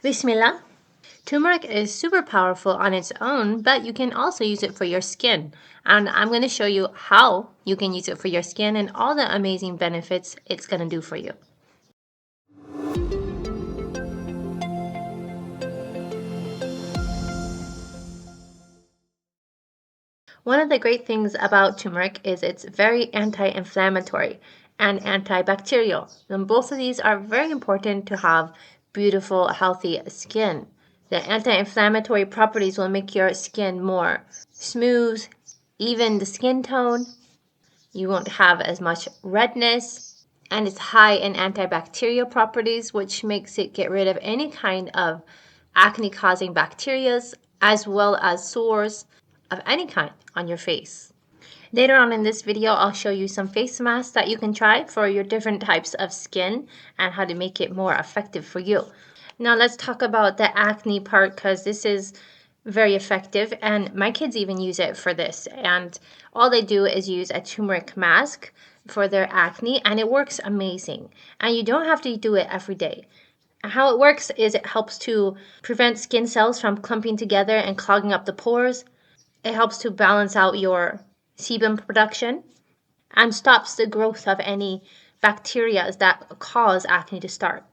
Bismillah. Turmeric is super powerful on its own, but you can also use it for your skin. And I'm going to show you how you can use it for your skin and all the amazing benefits it's going to do for you. One of the great things about turmeric is it's very anti-inflammatory and antibacterial. And both of these are very important to have beautiful, healthy skin. The anti-inflammatory properties will make your skin more smooth, even the skin tone. You won't have as much redness, and it's high in antibacterial properties, which makes it get rid of any kind of acne-causing bacteria, as well as sores of any kind on your face. Later on in this video, I'll show you some face masks that you can try for your different types of skin and how to make it more effective for you. Now let's talk about the acne part, because this is very effective, and my kids even use it for this. And all they do is use a turmeric mask for their acne, and it works amazing. And you don't have to do it every day. How it works is it helps to prevent skin cells from clumping together and clogging up the pores. It helps to balance out your sebum production and stops the growth of any bacteria that cause acne to start.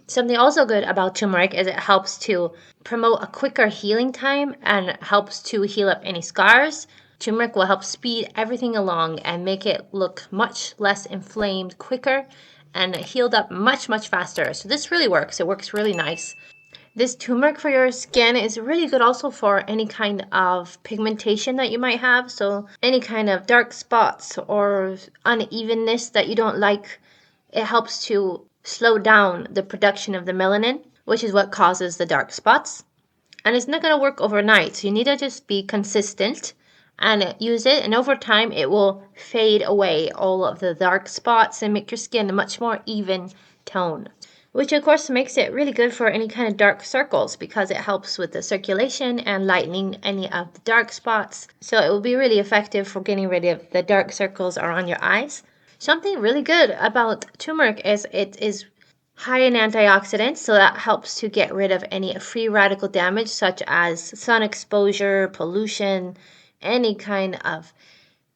Something also good about turmeric is it helps to promote a quicker healing time and helps to heal up any scars. Turmeric will help speed everything along and make it look much less inflamed quicker and healed up much faster. So this really works. It works really nice. This turmeric for your skin is really good also for any kind of pigmentation that you might have. So any kind of dark spots or unevenness that you don't like, it helps to slow down the production of the melanin, which is what causes the dark spots. And it's not going to work overnight. So you need to just be consistent and use it. And over time, it will fade away all of the dark spots and make your skin a much more even tone, which of course makes it really good for any kind of dark circles because it helps with the circulation and lightening any of the dark spots. So it will be really effective for getting rid of the dark circles around your eyes. Something really good about turmeric is it is high in antioxidants, so that helps to get rid of any free radical damage such as sun exposure, pollution, any kind of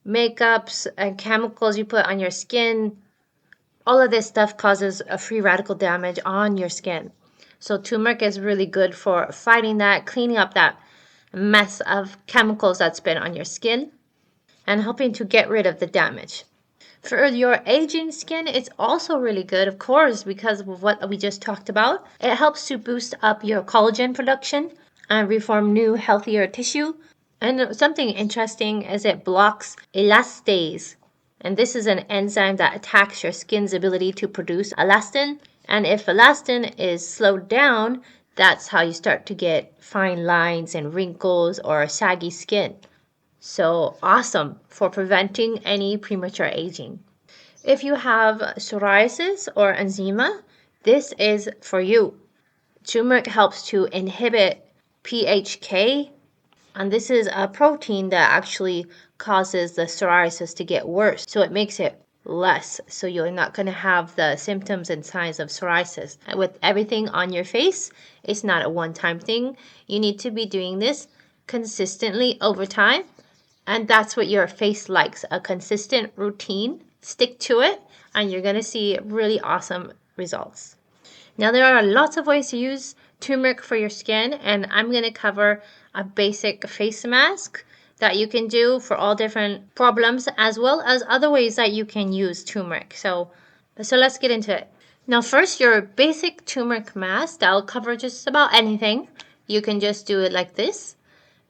makeups and chemicals you put on your skin. All of this stuff causes a free radical damage on your skin. So turmeric is really good for fighting that, cleaning up that mess of chemicals that's been on your skin and helping to get rid of the damage. For your aging skin, it's also really good, of course, because of what we just talked about. It helps to boost up your collagen production and reform new, healthier tissue. And something interesting is it blocks elastase. And this is an enzyme that attacks your skin's ability to produce elastin. And if elastin is slowed down, that's how you start to get fine lines and wrinkles or saggy skin. So awesome for preventing any premature aging. If you have psoriasis or eczema, this is for you. Turmeric helps to inhibit PHK, and this is a protein that actually causes the psoriasis to get worse. So it makes it less. So you're not going to have the symptoms and signs of psoriasis. And with everything on your face, it's not a one-time thing. You need to be doing this consistently over time. And that's what your face likes, a consistent routine. Stick to it, and you're going to see really awesome results. Now, there are lots of ways to use turmeric for your skin, and I'm going to cover a basic face mask that you can do for all different problems, as well as other ways that you can use turmeric. So let's get into it. Now, first, your basic turmeric mask that will cover just about anything. You can just do it like this.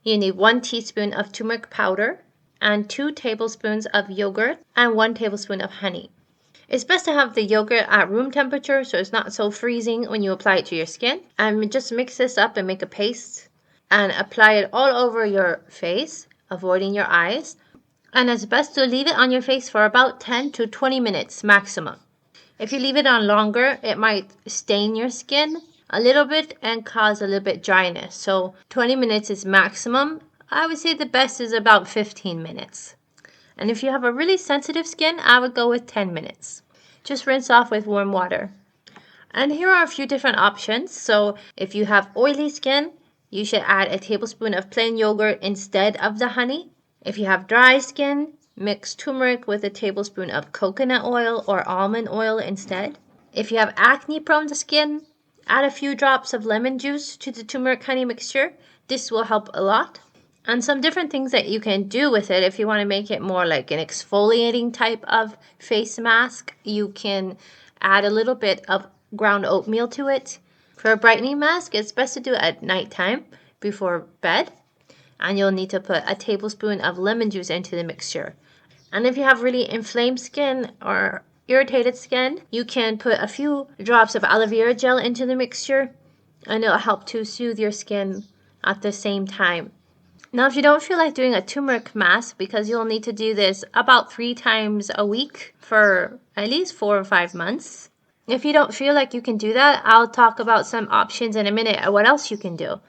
You need 1 teaspoon of turmeric powder and 2 tablespoons of yogurt and 1 tablespoon of honey. It's best to have the yogurt at room temperature so it's not so freezing when you apply it to your skin. And just mix this up and make a paste and apply it all over your face, avoiding your eyes. And it's best to leave it on your face for about 10 to 20 minutes maximum. If you leave it on longer, it might stain your skin a little bit and cause a little bit dryness. So 20 minutes is maximum. I would say the best is about 15 minutes. And if you have a really sensitive skin, I would go with 10 minutes. Just rinse off with warm water. And here are a few different options. So if you have oily skin, you should add a tablespoon of plain yogurt instead of the honey. If you have dry skin, mix turmeric with a tablespoon of coconut oil or almond oil instead. If you have acne-prone skin, add a few drops of lemon juice to the turmeric honey mixture. This will help a lot. And some different things that you can do with it if you want to make it more like an exfoliating type of face mask, you can add a little bit of ground oatmeal to it. For a brightening mask, it's best to do it at nighttime before bed. And you'll need to put a tablespoon of lemon juice into the mixture. And if you have really inflamed skin or irritated skin, you can put a few drops of aloe vera gel into the mixture, and it'll help to soothe your skin at the same time. Now, if you don't feel like doing a turmeric mask, because you'll need to do this about 3 times a week for at least 4 or 5 months. If you don't feel like you can do that, I'll talk about some options in a minute of what else you can do.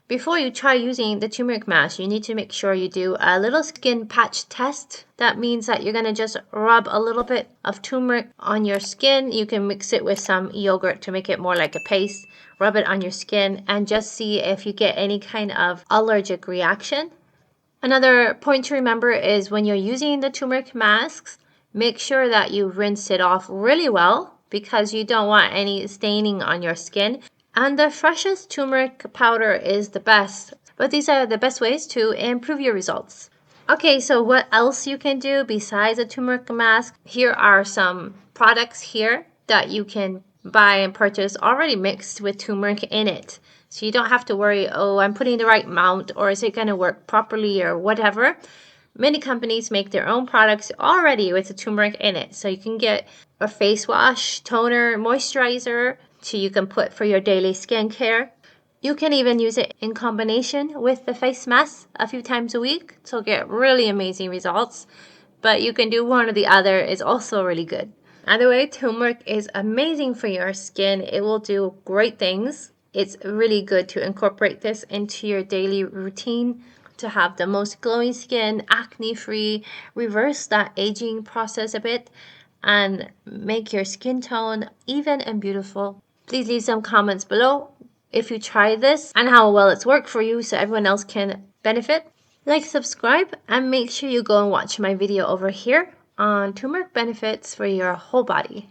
Before you try using the turmeric mask, you need to make sure you do a little skin patch test. That means that you're going to just rub a little bit of turmeric on your skin. You can mix it with some yogurt to make it more like a paste. Rub it on your skin and just see if you get any kind of allergic reaction. Another point to remember is when you're using the turmeric masks, make sure that you rinse it off really well because you don't want any staining on your skin. And the freshest turmeric powder is the best. But these are the best ways to improve your results. Okay, so what else you can do besides a turmeric mask? Here are some products here that you can buy and purchase already mixed with turmeric in it. So you don't have to worry, oh, I'm putting the right amount or is it going to work properly or whatever. Many companies make their own products already with the turmeric in it. So you can get a face wash, toner, moisturizer, so you can put for your daily skincare. You can even use it in combination with the face mask a few times a week to get really amazing results. But you can do one or the other, is also really good. Either way, turmeric is amazing for your skin. It will do great things. It's really good to incorporate this into your daily routine to have the most glowing skin, acne-free, reverse that aging process a bit, and make your skin tone even and beautiful. Please leave some comments below if you try this and how well it's worked for you so everyone else can benefit. Like, subscribe, and make sure you go and watch my video over here on turmeric benefits for your whole body.